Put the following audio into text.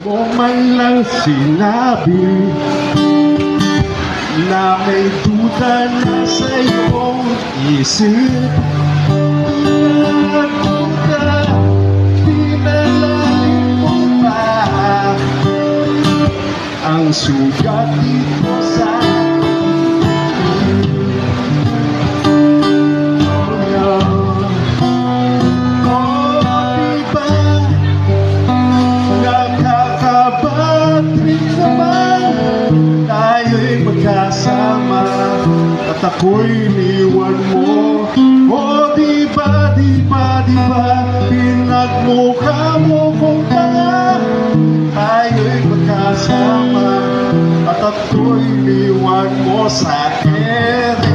mo man lang sinabi na may duda na sa iyong isip. Nagduda, pinalain mo pa ang sugat dito sa magkasama at ako'y iniwan mo. O diba, pinagmukha mo kung tanga. Tayo'y magkasama at ako'y iniwan mo sa akin.